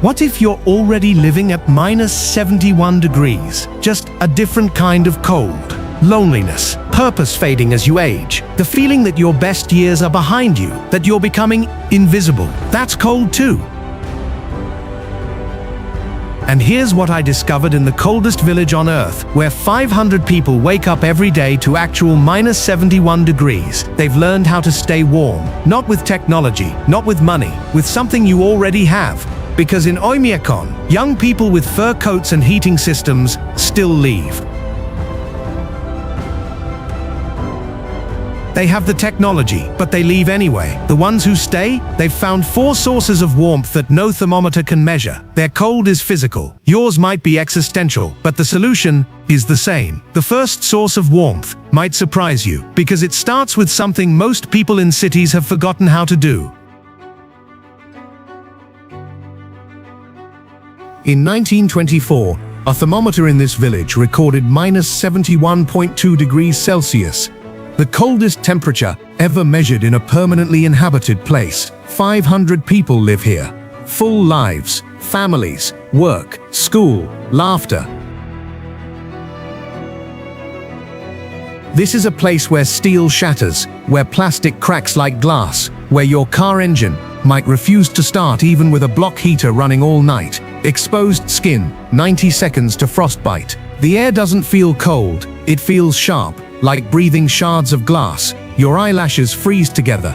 What if you're already living at -71 degrees? Just a different kind of cold. Loneliness, purpose fading as you age, the feeling that your best years are behind you, that you're becoming invisible. That's cold too. And here's what I discovered in the coldest village on Earth, where 500 people wake up every day to actual -71 degrees. They've learned how to stay warm, not with technology, not with money, with something you already have. Because in Oymyakon, young people with fur coats and heating systems still leave. They have the technology, but they leave anyway. The ones who stay, they've found 4 sources of warmth that no thermometer can measure. Their cold is physical. Yours might be existential, but the solution is the same. The first source of warmth might surprise you, because it starts with something most people in cities have forgotten how to do. In 1924, a thermometer in this village recorded -71.2 degrees Celsius. The coldest temperature ever measured in a permanently inhabited place. 500 people live here. Full lives, families, work, school, laughter. This is a place where steel shatters, where plastic cracks like glass, where your car engine might refuse to start even with a block heater running all night. Exposed skin, 90 seconds to frostbite. The air doesn't feel cold, it feels sharp. Like breathing shards of glass, your eyelashes freeze together.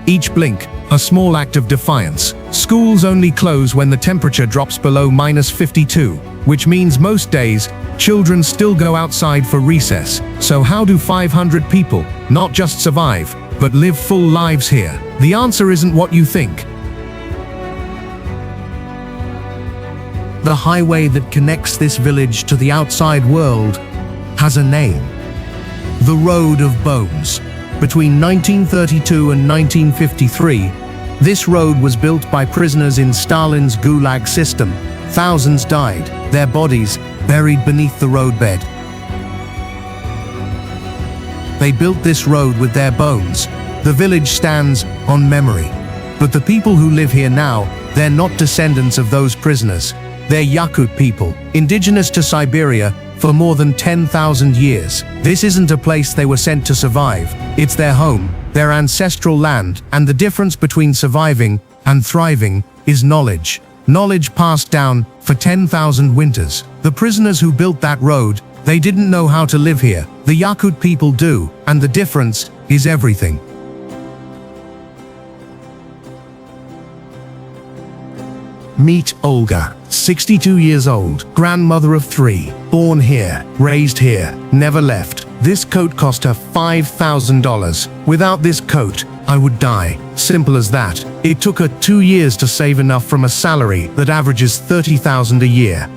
Each blink, a small act of defiance. Schools only close when the temperature drops below -52, which means most days, children still go outside for recess. So how do 500 people not just survive, but live full lives here? The answer isn't what you think. The highway that connects this village to the outside world has a name. The Road of Bones. Between 1932 and 1953, this road was built by prisoners in Stalin's Gulag system. Thousands died, their bodies buried beneath the roadbed. They built this road with their bones. The village stands on memory. But the people who live here now, they're not descendants of those prisoners. They're Yakut people, indigenous to Siberia for more than 10,000 years. This isn't a place they were sent to survive. It's their home, their ancestral land, and the difference between surviving and thriving is knowledge. Knowledge passed down for 10,000 winters. The prisoners who built that road, they didn't know how to live here. The Yakut people do, and the difference is everything. Meet Olga, 62 years old, grandmother of 3, born here, raised here, never left. This coat cost her $5,000. Without this coat, I would die. Simple as that. It took her 2 years to save enough from a salary that averages $30,000 a year.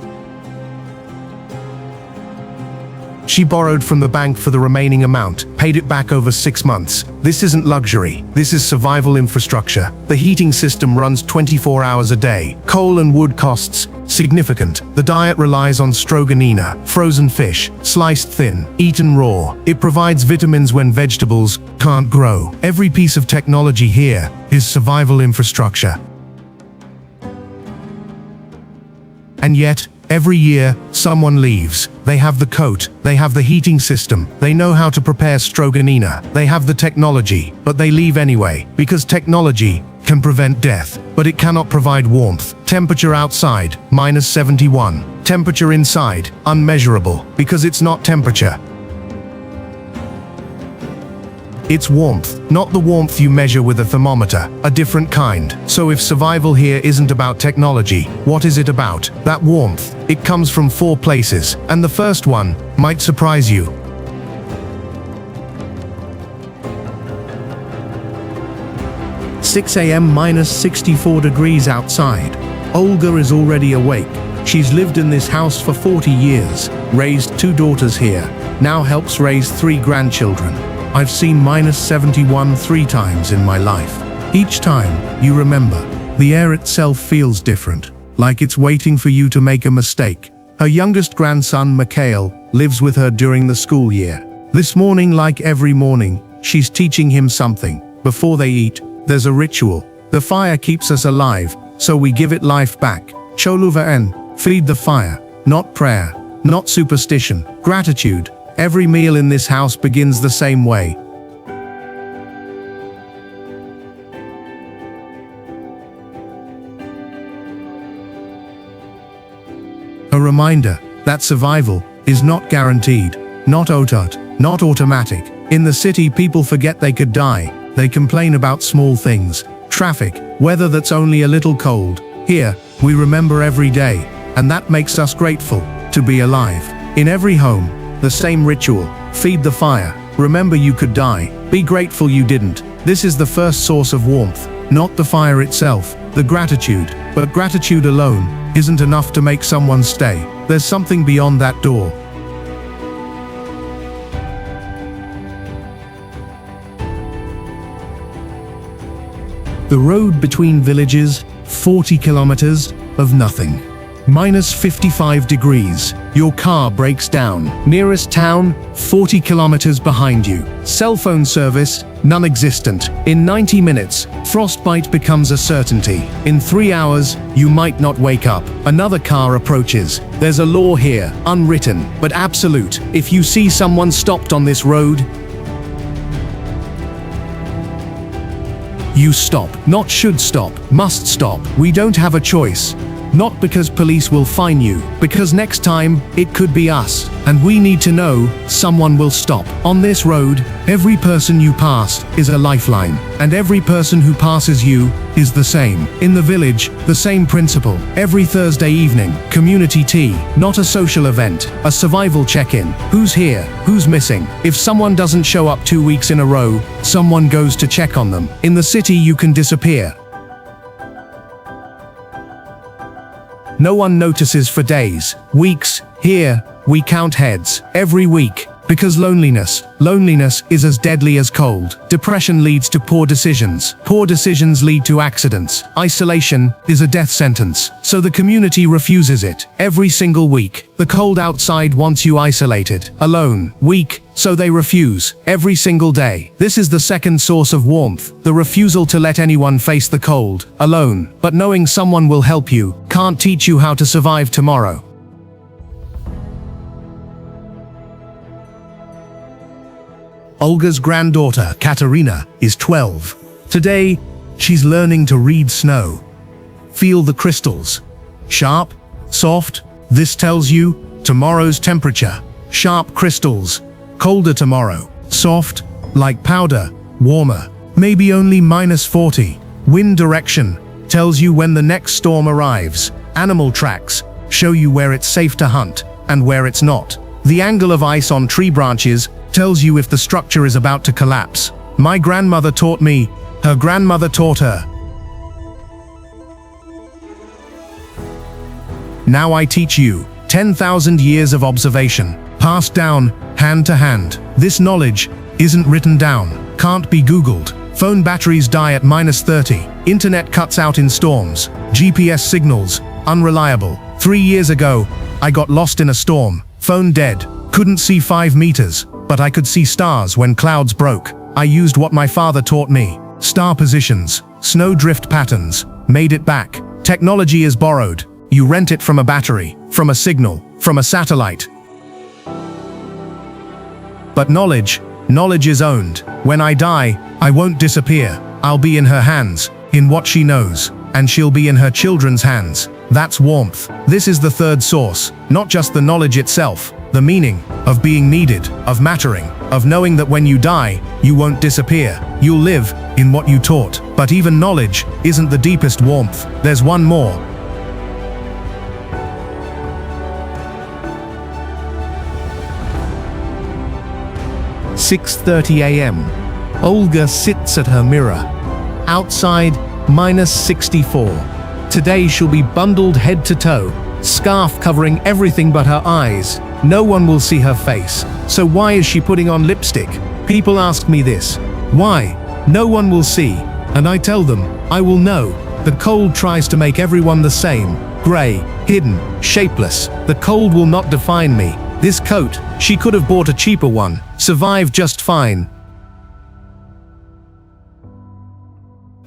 She borrowed from the bank for the remaining amount, paid it back over 6 months. This isn't luxury, this is survival infrastructure. The heating system runs 24 hours a day. Coal and wood costs significant. The diet relies on stroganina, frozen fish, sliced thin, eaten raw. It provides vitamins when vegetables can't grow. Every piece of technology here is survival infrastructure. And yet, every year, someone leaves. They have the coat, they have the heating system, they know how to prepare stroganina, they have the technology, but they leave anyway, because technology can prevent death, but it cannot provide warmth. Temperature outside, -71. Temperature inside, unmeasurable, because it's not temperature. It's warmth, not the warmth you measure with a thermometer, a different kind. So if survival here isn't about technology, what is it about? That warmth, it comes from 4 places, and the first one might surprise you. "6 a.m. -64 degrees outside. Olga is already awake. She's lived in this house for 40 years, raised 2 daughters here, now helps raise 3 grandchildren. I've seen -71 3 times in my life. Each time, you remember, the air itself feels different, like it's waiting for you to make a mistake. Her youngest grandson, Mikhail, lives with her during the school year. This morning, like every morning, she's teaching him something. Before they eat, there's a ritual. The fire keeps us alive, so we give it life back. Choluva feed the fire. Not prayer, not superstition, gratitude. Every meal in this house begins the same way. A reminder that survival is not guaranteed, not automatic. In the city, people forget they could die. They complain about small things, traffic, weather that's only a little cold. Here, we remember every day, and that makes us grateful to be alive. In every home, the same ritual: feed the fire, remember you could die, be grateful you didn't. This is the first source of warmth, not the fire itself, the gratitude. But gratitude alone isn't enough to make someone stay. There's something beyond that door. The road between villages, 40 kilometers of nothing. Minus 55 degrees. Your car breaks down. Nearest town, 40 kilometers behind you. Cell phone service, non-existent. In 90 minutes, frostbite becomes a certainty. In 3 hours, you might not wake up. Another car approaches. There's a law here, unwritten, but absolute. If you see someone stopped on this road, you stop. Not should stop, must stop. We don't have a choice. Not because police will fine you, because next time, it could be us. And we need to know someone will stop. On this road, every person you pass is a lifeline. And every person who passes you is the same. In the village, the same principle. Every Thursday evening, community tea, not a social event, a survival check-in. Who's here? Who's missing? If someone doesn't show up 2 weeks in a row, someone goes to check on them. In the city, you can disappear. No one notices for days, weeks. Here, we count heads every week. Because loneliness is as deadly as cold. Depression leads to poor decisions. Poor decisions lead to accidents. Isolation is a death sentence. So the community refuses it every single week. The cold outside wants you isolated, alone, weak, so they refuse every single day. This is the second source of warmth, the refusal to let anyone face the cold, alone. But knowing someone will help you can't teach you how to survive tomorrow. Olga's granddaughter, Katerina, is 12. Today, she's learning to read snow. Feel the crystals. Sharp, soft, this tells you tomorrow's temperature. Sharp crystals. Colder tomorrow. Soft, like powder, warmer. Maybe only minus 40. Wind direction tells you when the next storm arrives. Animal tracks show you where it's safe to hunt and where it's not. The angle of ice on tree branches tells you if the structure is about to collapse. My grandmother taught me, her grandmother taught her. Now I teach you. 10,000 years of observation, passed down, hand to hand. This knowledge isn't written down, can't be Googled. Phone batteries die at minus 30. Internet cuts out in storms. GPS signals, unreliable. 3 years ago, I got lost in a storm. Phone dead. Couldn't see 5 meters. But I could see stars when clouds broke. I used what my father taught me. Star positions, snowdrift patterns, made it back. Technology is borrowed. You rent it from a battery, from a signal, from a satellite. But knowledge is owned. When I die, I won't disappear. I'll be in her hands, in what she knows, and she'll be in her children's hands. That's warmth. This is the third source, not just the knowledge itself, the meaning of being needed, of mattering, of knowing that when you die, you won't disappear. You'll live in what you taught. But even knowledge isn't the deepest warmth. There's one more. "6:30 a.m. Olga sits at her mirror. Outside, minus 64. Today she'll be bundled head to toe, scarf covering everything but her eyes. No one will see her face. So why is she putting on lipstick? People ask me this. Why? No one will see. And I tell them, I will know. The cold tries to make everyone the same. Gray, hidden, shapeless. The cold will not define me. This coat, she could have bought a cheaper one. Survived just fine.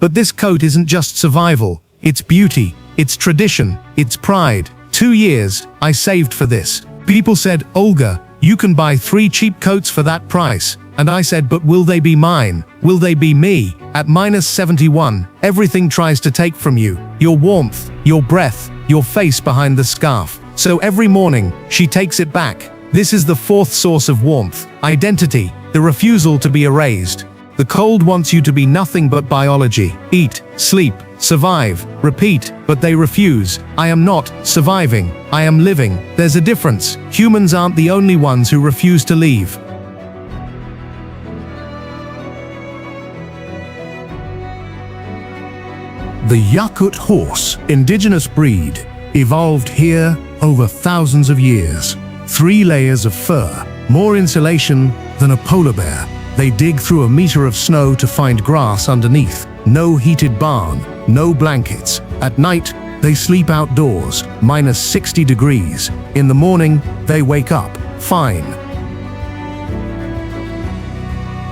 But this coat isn't just survival, it's beauty, it's tradition, it's pride. 2 years, I saved for this. People said, Olga, you can buy 3 cheap coats for that price. And I said, but will they be mine? Will they be me? At -71, everything tries to take from you. Your warmth, your breath, your face behind the scarf. So every morning, she takes it back. This is the 4th source of warmth. Identity, the refusal to be erased. The cold wants you to be nothing but biology. Eat, sleep, survive, repeat, but they refuse. I am not surviving, I am living. There's a difference. Humans aren't the only ones who refuse to leave. The Yakut horse, indigenous breed, evolved here over thousands of years. 3 layers of fur, more insulation than a polar bear. They dig through a meter of snow to find grass underneath. No heated barn, no blankets. At night, they sleep outdoors, -60 degrees. In the morning, they wake up, fine.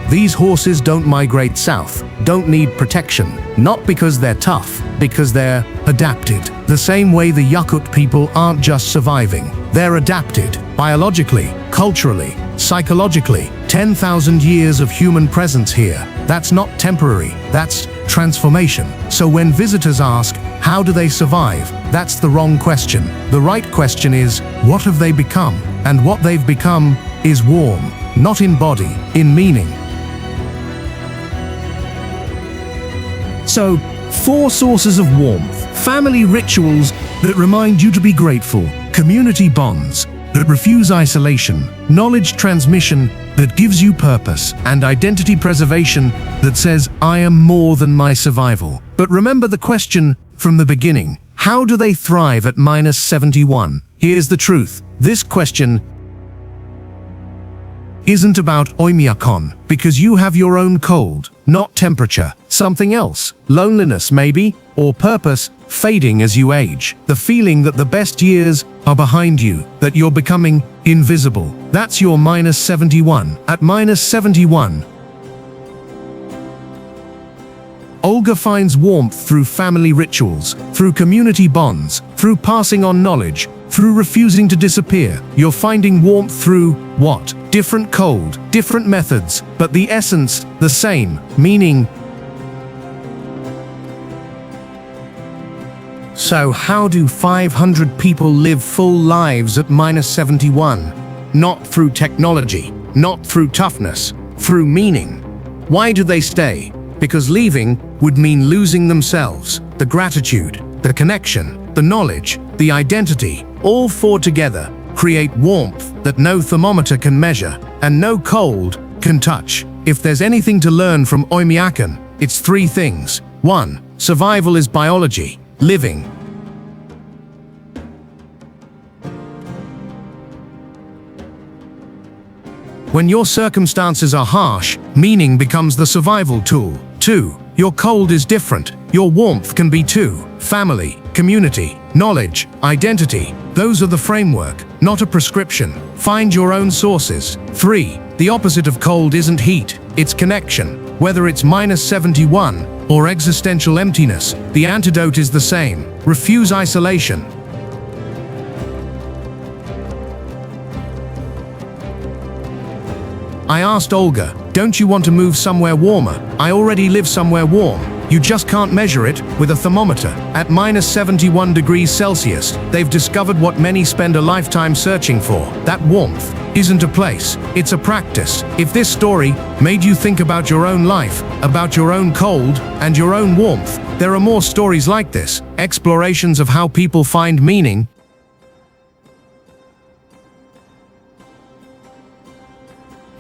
These horses don't migrate south, don't need protection. Not because they're tough, because they're adapted. The same way the Yakut people aren't just surviving, they're adapted. Biologically, culturally, psychologically. 10,000 years of human presence here. That's not temporary, that's transformation. So when visitors ask, how do they survive? That's the wrong question. The right question is, what have they become? And what they've become is warm, not in body, in meaning. So, 4 sources of warmth. Family rituals that remind you to be grateful. Community bonds that refuse isolation. Knowledge transmission that gives you purpose. And identity preservation that says, I am more than my survival. But remember the question from the beginning. How do they thrive at -71? Here's the truth. This question isn't about Oymyakon, because you have your own cold, not temperature. Something else, loneliness maybe, or purpose, fading as you age. The feeling that the best years are behind you, that you're becoming invisible. That's your -71. At -71, Olga finds warmth through family rituals, through community bonds, through passing on knowledge, through refusing to disappear. You're finding warmth through what? Different cold, different methods, but the essence, the same, meaning. So how do 500 people live full lives at -71? Not through technology, not through toughness, through meaning. Why do they stay? Because leaving would mean losing themselves, the gratitude, the connection, the knowledge, the identity, all 4 together create warmth that no thermometer can measure and no cold can touch. If there's anything to learn from Oymyakon, it's 3 things. 1. Survival is biology, living. When your circumstances are harsh, meaning becomes the survival tool. 2. Your cold is different. Your warmth can be too. Family, community, knowledge, identity. Those are the framework, not a prescription. Find your own sources. 3. The opposite of cold isn't heat, it's connection. Whether it's -71 or existential emptiness, the antidote is the same. Refuse isolation. I asked Olga, don't you want to move somewhere warmer? I already live somewhere warm. You just can't measure it with a thermometer. At -71 degrees Celsius, they've discovered what many spend a lifetime searching for. That warmth isn't a place, it's a practice. If this story made you think about your own life, about your own cold, and your own warmth, there are more stories like this, explorations of how people find meaning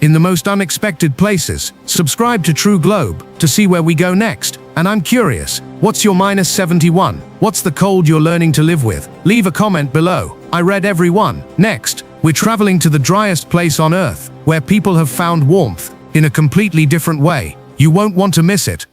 in the most unexpected places. Subscribe to True Globe to see where we go next. And I'm curious, what's your -71? What's the cold you're learning to live with? Leave a comment below. I read every one. Next, we're traveling to the driest place on Earth, where people have found warmth in a completely different way. You won't want to miss it.